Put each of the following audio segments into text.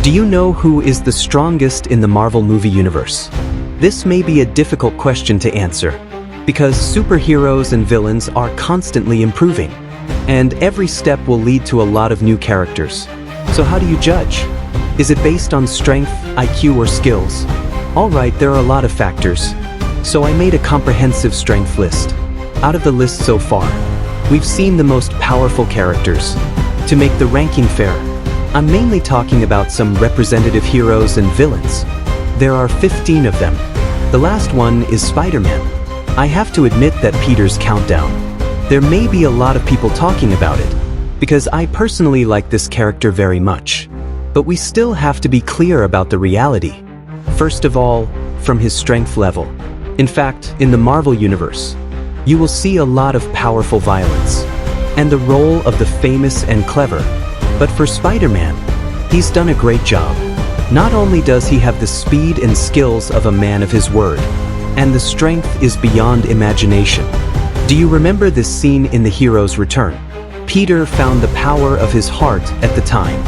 Do you know who is the strongest in the Marvel movie universe? This may be a difficult question to answer, because superheroes and villains are constantly improving, and every step will lead to a lot of new characters. So how do you judge? Is it based on strength, IQ, or skills? Alright, there are a lot of factors. So I made a comprehensive strength list. Out of the list so far, we've seen the most powerful characters. To make the ranking fair, I'm mainly talking about some representative heroes and villains. There are 15 of them. The last one is Spider-Man. I have to admit that Peter's countdown. There may be a lot of people talking about it, because I personally like this character very much. But we still have to be clear about the reality. First of all, from his strength level. In fact, in the Marvel Universe, you will see a lot of powerful violence, and the role of the famous and clever. But for Spider-Man, he's done a great job. Not only does he have the speed and skills of a man of his word, and the strength is beyond imagination. Do you remember this scene in The Hero's Return? Peter found the power of his heart at the time,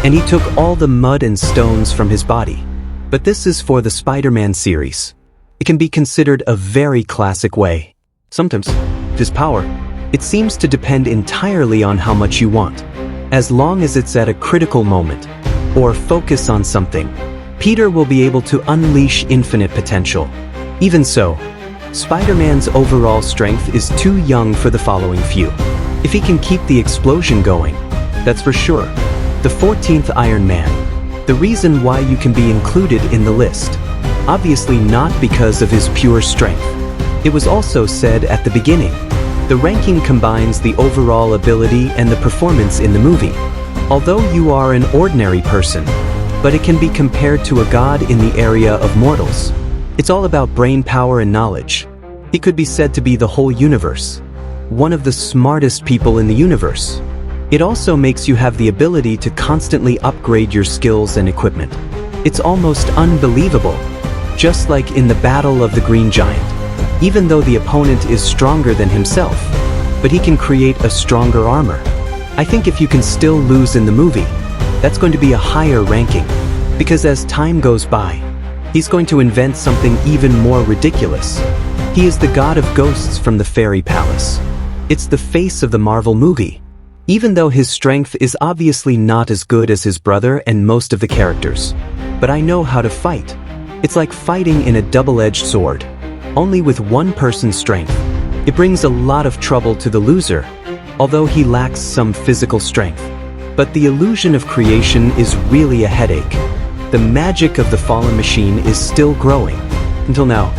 and he took all the mud and stones from his body. But this is for the Spider-Man series. It can be considered a very classic way. Sometimes, his power, it seems to depend entirely on how much you want. As long as it's at a critical moment, or focus on something, Peter will be able to unleash infinite potential. Even so, Spider-Man's overall strength is too young for the following few. If he can keep the explosion going, that's for sure. The 14th Iron Man. The reason why you can be included in the list. Obviously not because of his pure strength. It was also said at the beginning. The ranking combines the overall ability and the performance in the movie. Although you are an ordinary person, but it can be compared to a god in the area of mortals. It's all about brain power and knowledge. He could be said to be the whole universe. One of the smartest people in the universe. It also makes you have the ability to constantly upgrade your skills and equipment. It's almost unbelievable. Just like in the Battle of the Green Giant. Even though the opponent is stronger than himself, but he can create a stronger armor. I think if you can still lose in the movie, that's going to be a higher ranking, because as time goes by, he's going to invent something even more ridiculous. He is the god of ghosts from the fairy palace. It's the face of the Marvel movie. Even though his strength is obviously not as good as his brother and most of the characters, but I know how to fight. It's like fighting in a double-edged sword. Only with one person's strength. It brings a lot of trouble to the loser, although he lacks some physical strength. But the illusion of creation is really a headache. The magic of the fallen machine is still growing. Until now,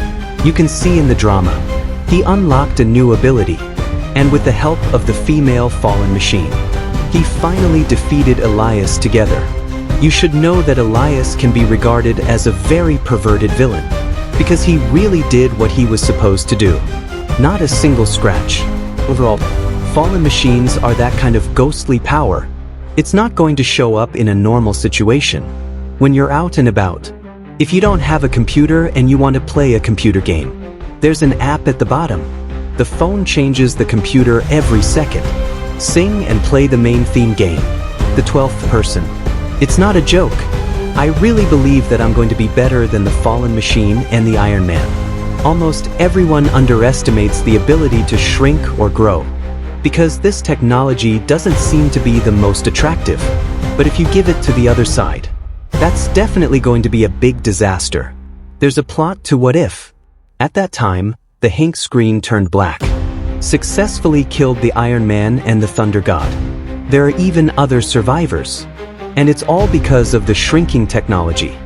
you can see in the drama, he unlocked a new ability, and with the help of the female fallen machine, he finally defeated Elias together. You should know that Elias can be regarded as a very perverted villain, because he really did what he was supposed to do. Not a single scratch. Overall, fallen machines are that kind of ghostly power. It's not going to show up in a normal situation. When you're out and about, if you don't have a computer and you want to play a computer game, there's an app at the bottom. The phone changes the computer every second. Sing and play the main theme game, the 12th person. It's not a joke. I really believe that I'm going to be better than the Fallen Machine and the Iron Man. Almost everyone underestimates the ability to shrink or grow, because this technology doesn't seem to be the most attractive. But if you give it to the other side, that's definitely going to be a big disaster. There's a plot to What If. At that time, the Hank screen turned black, successfully killed the Iron Man and the Thunder God. There are even other survivors. And it's all because of the shrinking technology.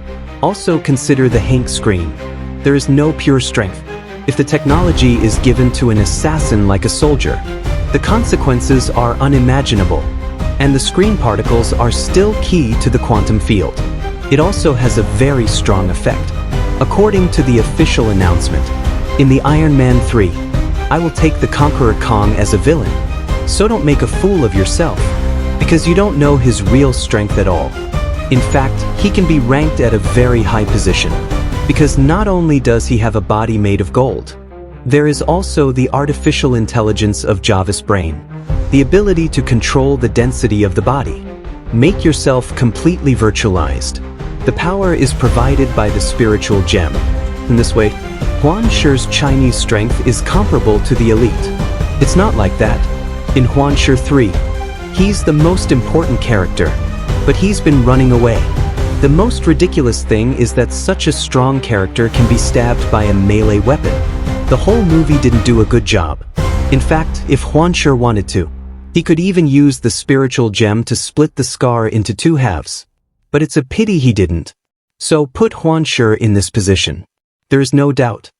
Also consider the Hank screen. There is no pure strength. If the technology is given to an assassin like a soldier, the consequences are unimaginable, and the screen particles are still key to the quantum field. It also has a very strong effect. According to the official announcement, in the Iron Man 3, I will take the Conqueror Kong as a villain. So don't make a fool of yourself, because you don't know his real strength at all. In fact, he can be ranked at a very high position, because not only does he have a body made of gold, there is also the artificial intelligence of Java's brain, the ability to control the density of the body. Make yourself completely virtualized. The power is provided by the spiritual gem. In this way, Huan Shi's Chinese strength is comparable to the elite. It's not like that. In Huan Shi 3, he's the most important character, but he's been running away. The most ridiculous thing is that such a strong character can be stabbed by a melee weapon. The whole movie didn't do a good job. In fact, if Huan Shi wanted to, he could even use the spiritual gem to split the scar into two halves. But it's a pity he didn't. So put Huan Shi in this position. There is no doubt.